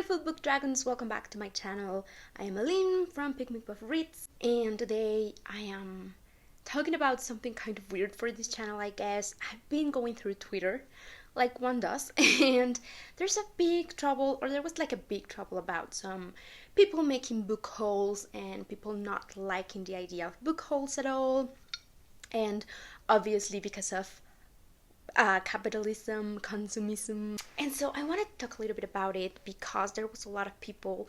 beautiful book dragons, welcome back to my channel. I am Aline from puffreads, and today I am talking about something kind of weird for this channel, I guess. I've been going through Twitter like one does, and there was like a big trouble about some people making book hauls and people not liking the idea of book hauls at all, and obviously because of capitalism, consumerism. And so I wanted to talk a little bit about it because there was a lot of people,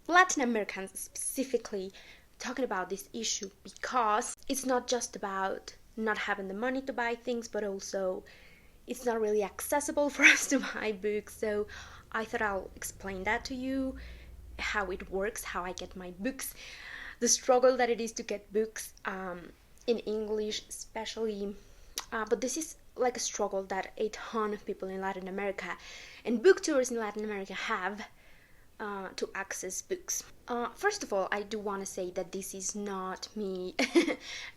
Latin Americans specifically, talking about this issue because it's not just about not having the money to buy things, but also it's not really accessible for us to buy books. So I thought I'll explain that to you, how it works, how I get my books, the struggle that it is to get books in English especially, but this is like a struggle that a ton of people in Latin America and booktubers in Latin America have to access books. First of all, I do want to say that this is not me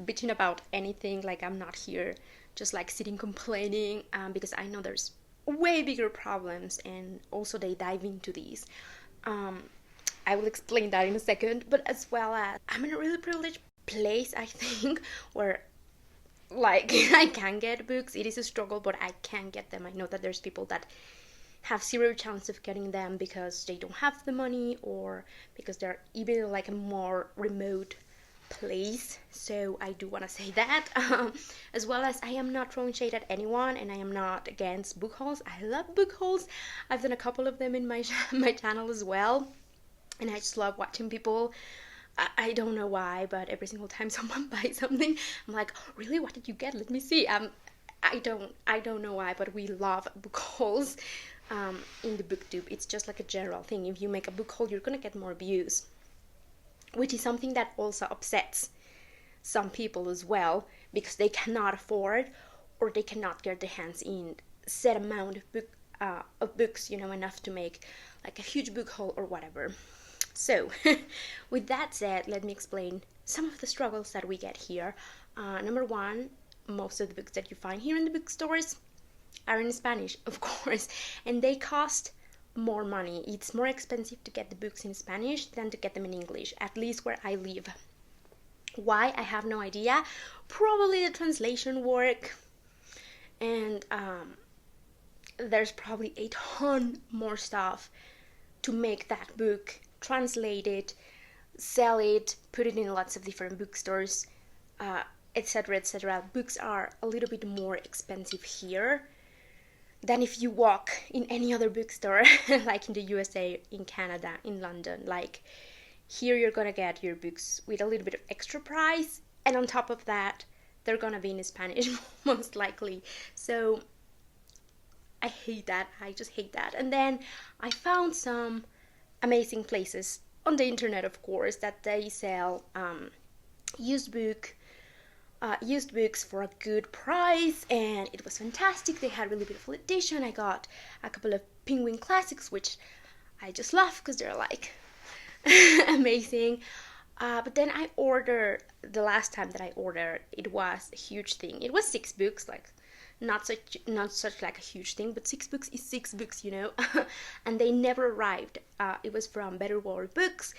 bitching about anything. Like, I'm not here just like sitting complaining, because I know there's way bigger problems, and also they dive into these. I will explain that in a second, but as well as I'm in a really privileged place, I think, where like I can get books. It is a struggle, but I can get them. I know that there's people that have zero chance of getting them because they don't have the money, or because they're even like a more remote place. So I do want to say that, as well as I am not throwing shade at anyone, and I am not against book hauls. I love book hauls. I've done a couple of them in my channel as well, and I just love watching people. I don't know why, but every single time someone buys something, I'm like, really, what did you get? Let me see. I don't know why, but we love book hauls in the booktube. It's just like a general thing. If you make a book haul, you're gonna get more views, which is something that also upsets some people as well, because they cannot afford, or they cannot get their hands in set amount of books, enough to make like a huge book haul or whatever. So, with that said, let me explain some of the struggles that we get here. Number one, most of the books that you find here in the bookstores are in Spanish, of course, and they cost more money. It's more expensive to get the books in Spanish than to get them in English, at least where I live. Why? I have no idea. Probably the translation work, and there's probably a ton more stuff to make that book, translate it, sell it, put it in lots of different bookstores, etc., etc. Books are a little bit more expensive here than if you walk in any other bookstore, like in the USA, in Canada, in London. Like, here you're gonna get your books with a little bit of extra price, and on top of that, they're gonna be in Spanish, most likely. So I hate that. I just hate that. And then I found some amazing places on the internet, of course, that they sell used books for a good price, and it was fantastic. They had really beautiful edition. I got a couple of Penguin classics, which I just love because they're like amazing. But then the last time that I ordered, it was a huge thing. It was 6 books, like not such like a huge thing, but 6 books is 6 books, and they never arrived. It was from Better World Books,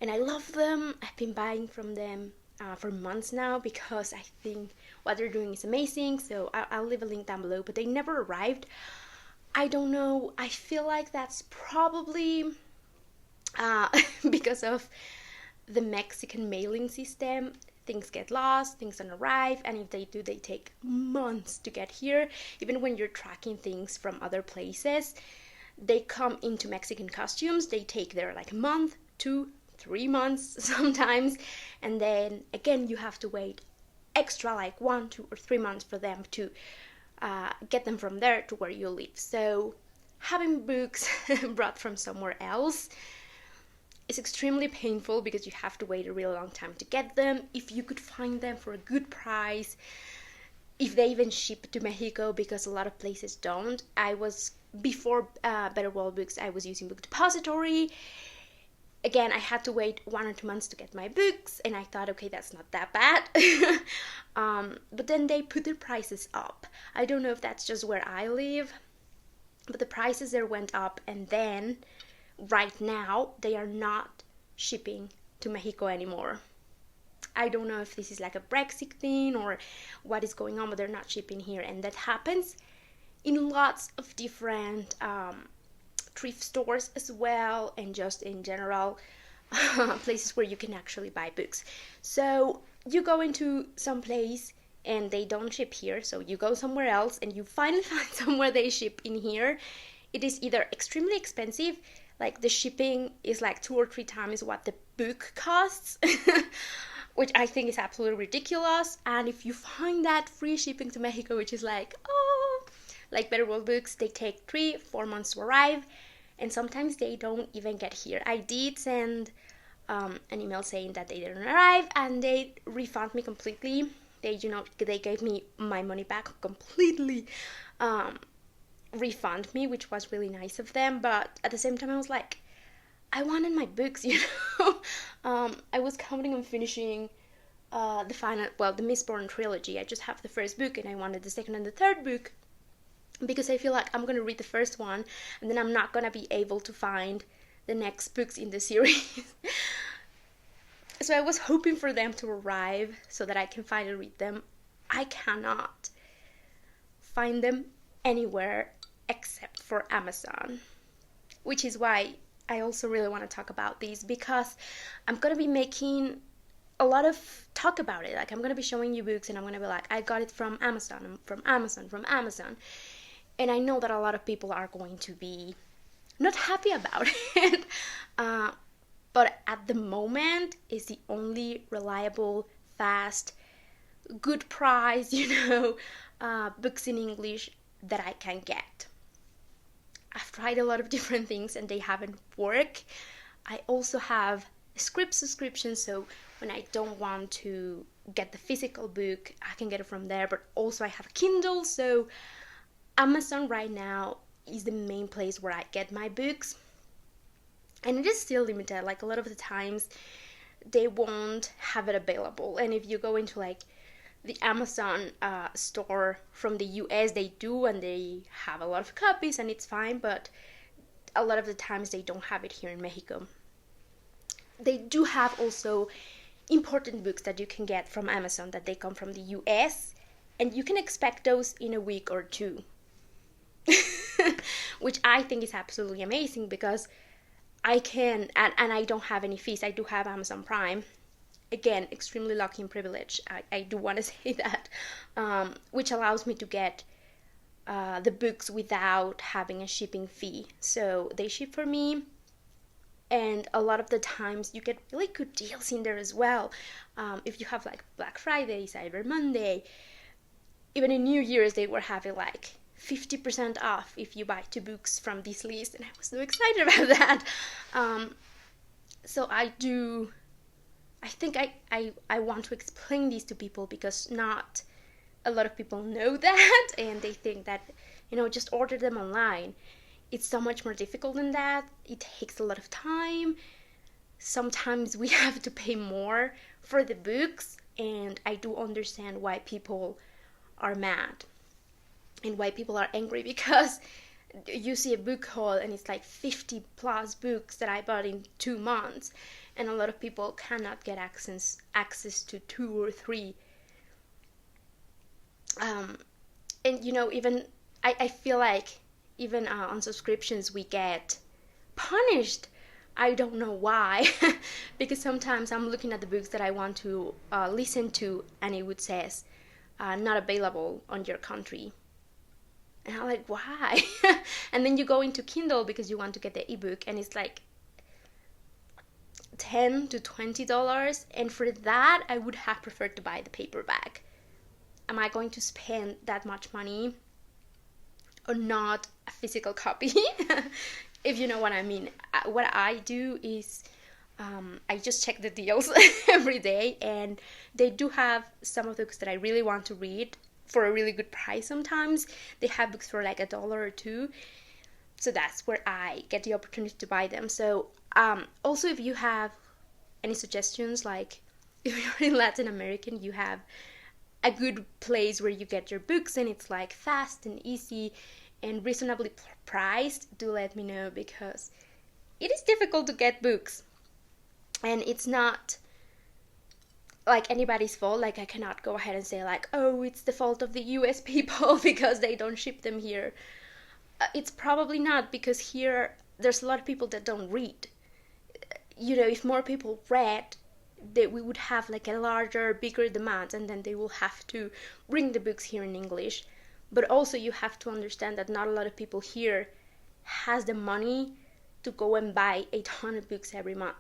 and I love them. I've been buying from them for months now because I think what they're doing is amazing. So I'll leave a link down below, but they never arrived. I don't know. I feel like that's probably because of the Mexican mailing system. Things get lost, things don't arrive, and if they do, they take months to get here. Even when you're tracking things from other places, they come into Mexican customs, they take there like a month, 2, 3 months sometimes, and then again you have to wait extra like 1, 2, or 3 months for them to get them from there to where you live. So having books brought from somewhere else, it's extremely painful because you have to wait a really long time to get them. If you could find them for a good price, if they even ship to Mexico, because a lot of places don't. Before Better World Books, I was using Book Depository. Again, I had to wait 1 or 2 months to get my books, and I thought, okay, that's not that bad. But then they put their prices up. I don't know if that's just where I live, but the prices there went up, and then right now they are not shipping to Mexico anymore. I don't know if this is like a Brexit thing or what is going on, but they're not shipping here, and that happens in lots of different thrift stores as well, and just in general places where you can actually buy books. So you go into some place and they don't ship here, so you go somewhere else and you finally find somewhere they ship in here. It is either extremely expensive, like the shipping is like 2 or 3 times what the book costs, which I think is absolutely ridiculous. And if you find that free shipping to Mexico, which is like, oh, like Better World books, they take 3-4 months to arrive, and sometimes they don't even get here. I did send an email saying that they didn't arrive, and they refund me completely. They gave me my money back completely, refund me, which was really nice of them. But at the same time, I was like, I wanted my books, I was counting on finishing the Mistborn trilogy. I just have the first book, and I wanted the second and the third book, because I feel like I'm gonna read the first one, and then I'm not gonna be able to find the next books in the series. So I was hoping for them to arrive so that I can finally read them. I cannot find them anywhere except for Amazon, which is why I also really want to talk about these, because I'm going to be making a lot of talk about it. Like, I'm going to be showing you books and I'm going to be like, I got it from Amazon, from Amazon, from Amazon. And I know that a lot of people are going to be not happy about it. But at the moment, it's the only reliable, fast, good price, books in English that I can get. I've tried a lot of different things and they haven't worked. I also have a script subscription, so when I don't want to get the physical book, I can get it from there. But also I have a Kindle, so Amazon right now is the main place where I get my books. And it is still limited. Like, a lot of the times they won't have it available. And if you go into like the Amazon store from the US, they do, and they have a lot of copies, and it's fine. But a lot of the times they don't have it here in Mexico. They do have also important books that you can get from Amazon that they come from the US, and you can expect those in a week or 2. Which I think is absolutely amazing, because I can, and I don't have any fees. I do have Amazon Prime. Again, extremely lucky and privileged. I do want to say that, which allows me to get the books without having a shipping fee. So they ship for me, and a lot of the times you get really good deals in there as well. If you have like Black Friday, Cyber Monday, even in New Year's, they were having like 50% off if you buy 2 books from this list, and I was so excited about that. So I think I want to explain this to people, because not a lot of people know that, and they think that, just order them online. It's so much more difficult than that. It takes a lot of time. Sometimes we have to pay more for the books, and I do understand why people are mad and why people are angry, because you see a book haul and it's like 50 plus books that I bought in 2 months, and a lot of people cannot get access to 2 or 3. And even I feel like even on subscriptions we get punished. I don't know why. Because sometimes I'm looking at the books that I want to listen to, and it would says not available on your country. And I'm like, why? And then you go into Kindle because you want to get the ebook, and it's like $10 to $20. And for that, I would have preferred to buy the paperback. Am I going to spend that much money on not a physical copy? If you know what I mean. What I do is I just check the deals every day, and they do have some of the books that I really want to read for a really good price. Sometimes they have books for like $1 or $2, so that's where I get the opportunity to buy them. So also, if you have any suggestions, like if you're in Latin American, you have a good place where you get your books, and it's like fast and easy and reasonably surprised, do let me know, because it is difficult to get books. And it's not like anybody's fault. Like, I cannot go ahead and say like, oh, it's the fault of the US people because they don't ship them here. It's probably not, because here there's a lot of people that don't read. You know, if more people read, that we would have like a larger, bigger demand, and then they will have to bring the books here in English. But also you have to understand that not a lot of people here has the money to go and buy 800 books every month.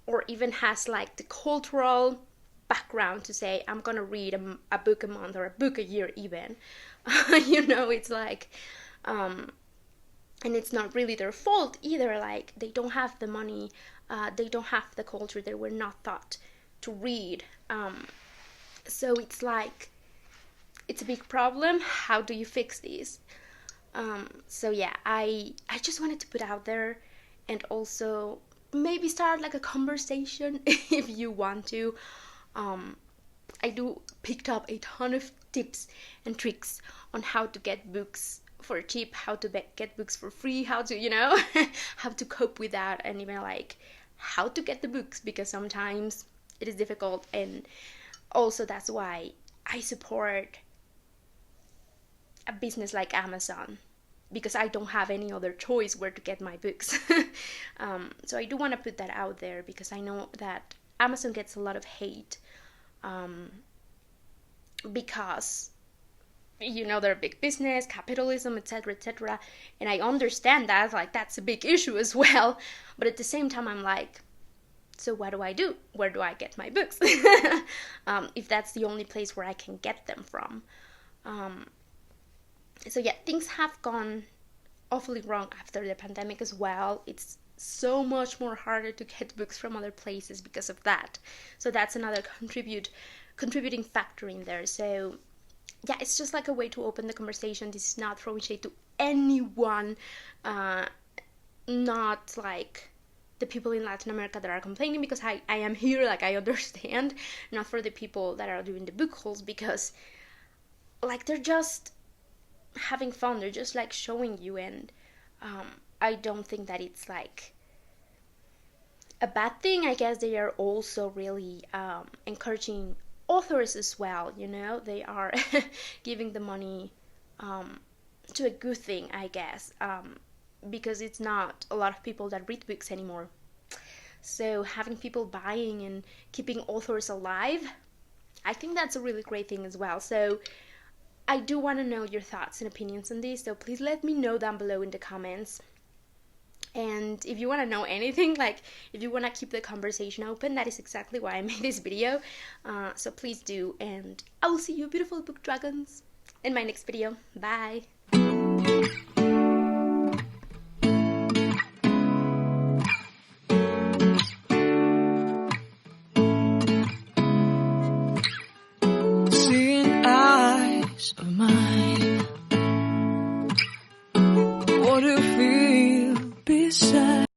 Or even has like the cultural background to say, I'm gonna read a book a month or a book a year even. You know, it's like, and it's not really their fault either. Like, they don't have the money, they don't have the culture, they were not taught to read. So it's like, it's a big problem. How do you fix this? So yeah, I just wanted to put out there, and also maybe start like a conversation if you want to. I do picked up a ton of tips and tricks on how to get books for cheap, how to get books for free, how to, you know, how to cope with that, and even like how to get the books, because sometimes it is difficult. And also that's why I support a business like Amazon, because I don't have any other choice where to get my books. So I do want to put that out there, because I know that Amazon gets a lot of hate, because, you know, they're a big business, capitalism, etc., and I understand that, like, that's a big issue as well. But at the same time, I'm like, so what do I do? Where do I get my books? If that's the only place where I can get them from. So yeah, things have gone awfully wrong after the pandemic as well. It's so much more harder to get books from other places because of that. So that's another contributing factor in there. So yeah, it's just like a way to open the conversation. This is not throwing shade to anyone, not like the people in Latin America that are complaining, because I am here, like, I understand. Not for the people that are doing the book hauls, because like, they're just having fun, they're just like showing you, and I don't think that it's like a bad thing. I guess they are also really encouraging authors as well, you know, they are giving the money to a good thing, I guess, because it's not a lot of people that read books anymore. So having people buying and keeping authors alive, I think that's a really great thing as well. So I do want to know your thoughts and opinions on this, so please let me know down below in the comments. And if you want to know anything, like if you want to keep the conversation open, that is exactly why I made this video. So please do, and I will see you beautiful book dragons in my next video. Bye! Seeing eyes of my